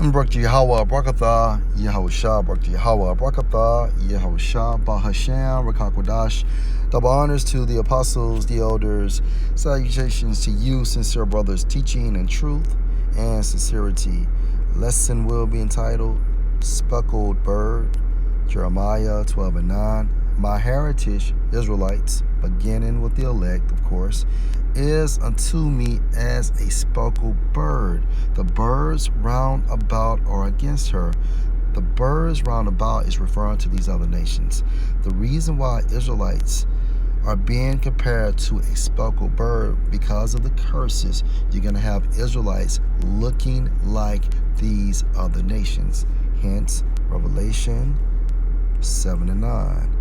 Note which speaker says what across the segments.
Speaker 1: Barak Yahweh Barakatha, Yahushua Barak Yahweh Barakatha, Yahushua Bahasham, Rakakwadash. Double honors to the apostles, the elders. Salutations to you, sincere brothers, teaching in truth and sincerity. Lesson will be entitled Speckled Bird, Jeremiah 12:9. My heritage, Israelites, beginning with the elect, of course, is unto me as a speckled bird. The birds round about are against her. The birds round about is referring to these other nations. The reason why Israelites are being compared to a speckled bird because of the curses, you're going to have Israelites looking like these other nations. Hence, Revelation 7:9.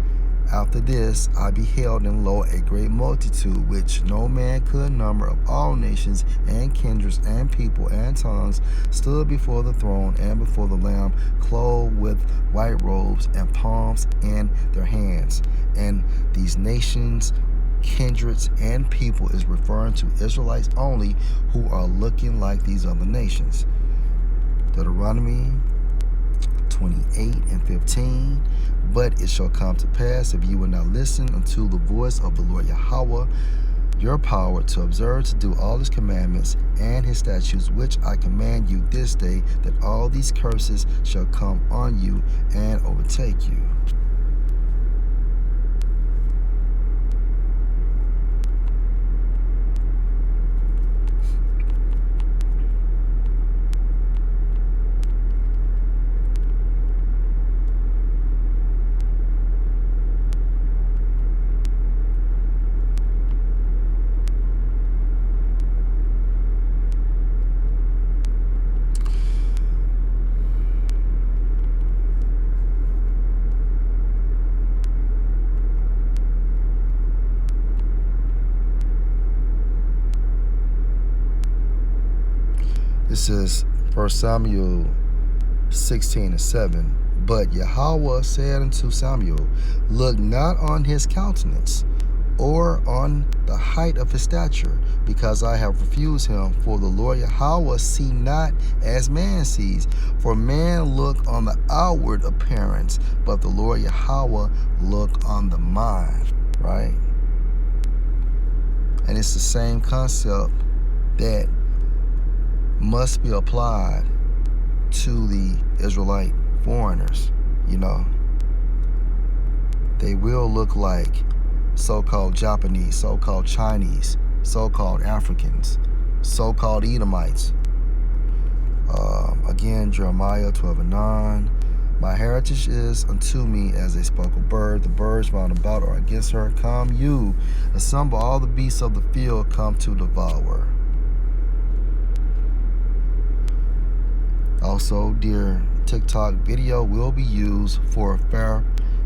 Speaker 1: After this, I beheld, and lo, a great multitude, which no man could number, of all nations and kindreds and people and tongues, stood before the throne and before the Lamb, clothed with white robes and palms in their hands. And these nations, kindreds, and people is referring to Israelites only, who are looking like these other nations. Deuteronomy 28:15. But it shall come to pass, if you will not listen unto the voice of the Lord Yahweh, your power, to observe to do all his commandments and his statutes, which I command you this day, that all these curses shall come on you and overtake you. This is 1 Samuel 16:7. But Yahweh said unto Samuel, look not on his countenance, or on the height of his stature, because I have refused him. For the Lord Yahweh see not as man sees. For man look on the outward appearance, but the Lord Yahweh look on the mind. Right? And it's the same concept that must be applied to the Israelite foreigners. They will look like so-called Japanese, so-called Chinese, so-called Africans, so-called Edomites. Again, Jeremiah 12:9. My heritage is unto me as a speckled bird. The birds round about are against her. Come you, assemble all the beasts of the field, come to devour. Also, dear TikTok video will be used for fair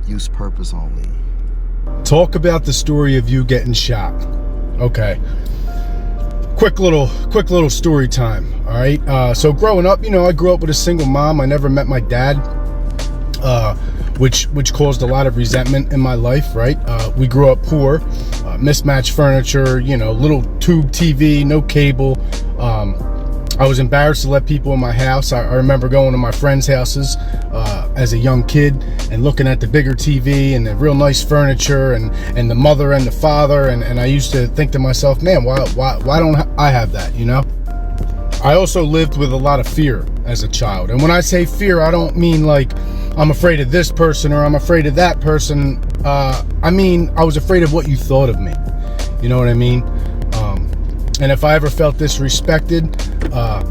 Speaker 1: use purpose only.
Speaker 2: Talk about the story of you getting shot. Okay. Quick little story time. All right. So growing up, I grew up with a single mom. I never met my dad, which caused a lot of resentment in my life. Right. We grew up poor, mismatched furniture. Little tube TV, no cable. I was embarrassed to let people in my house. I remember going to my friends' houses as a young kid and looking at the bigger TV and the real nice furniture and the mother and the father, and I used to think to myself, man, why don't I have that, I also lived with a lot of fear as a child. And when I say fear, I don't mean like I'm afraid of this person or I'm afraid of that person. I mean, I was afraid of what you thought of me. You know what I mean? And if I ever felt disrespected,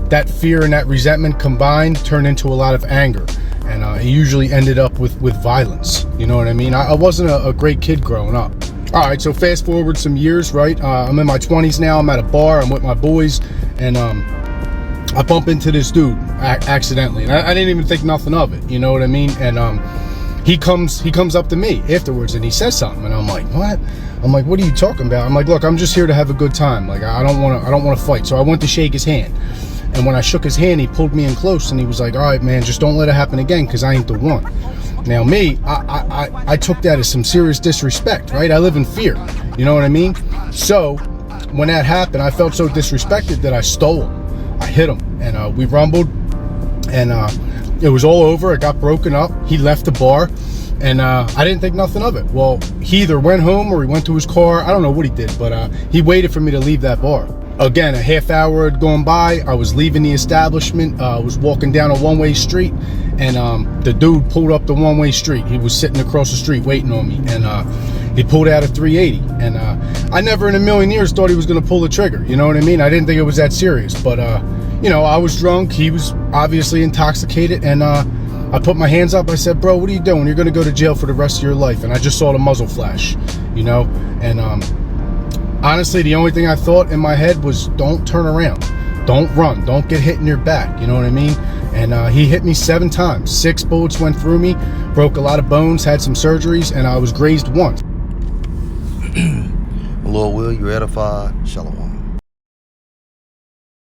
Speaker 2: that fear and that resentment combined turned into a lot of anger. And it usually ended up with violence. You know what I mean? I wasn't a great kid growing up. All right, so fast forward some years, right? I'm in my 20s now. I'm at a bar. I'm with my boys. And I bump into this dude accidentally. And I didn't even think nothing of it. You know what I mean? And he comes up to me afterwards and he says something. And I'm like, what? I'm like, what are you talking about? I'm like, look, I'm just here to have a good time. Like, I don't want to fight. So I went to shake his hand. And when I shook his hand, he pulled me in close and he was like, all right, man, just don't let it happen again, because I ain't the one. Now me, I took that as some serious disrespect, right? I live in fear. You know what I mean? So when that happened, I felt so disrespected that I stole him. I hit him and we rumbled. and it was all over. It got broken up. He left the bar, and I didn't think nothing of it. Well, he either went home or he went to his car. I don't know what he did, but he waited for me to leave that bar. Again, a half hour had gone by. I was leaving the establishment. I was walking down a one-way street, and the dude pulled up the one-way street. He was sitting across the street waiting on me, and he pulled out a 380. And I never in a million years thought he was going to pull the trigger. You know what I mean? I didn't think it was that serious, but you know, I was drunk. He was obviously intoxicated, and I put my hands up. I said, bro, what are you doing? You're going to go to jail for the rest of your life. And I just saw the muzzle flash, you know, and honestly, the only thing I thought in my head was, don't turn around, don't run, don't get hit in your back, you know what I mean? And he hit me 7 times. 6 bullets went through me, broke a lot of bones, had some surgeries, and I was grazed once.
Speaker 1: Lord will, you're edified. Shalom.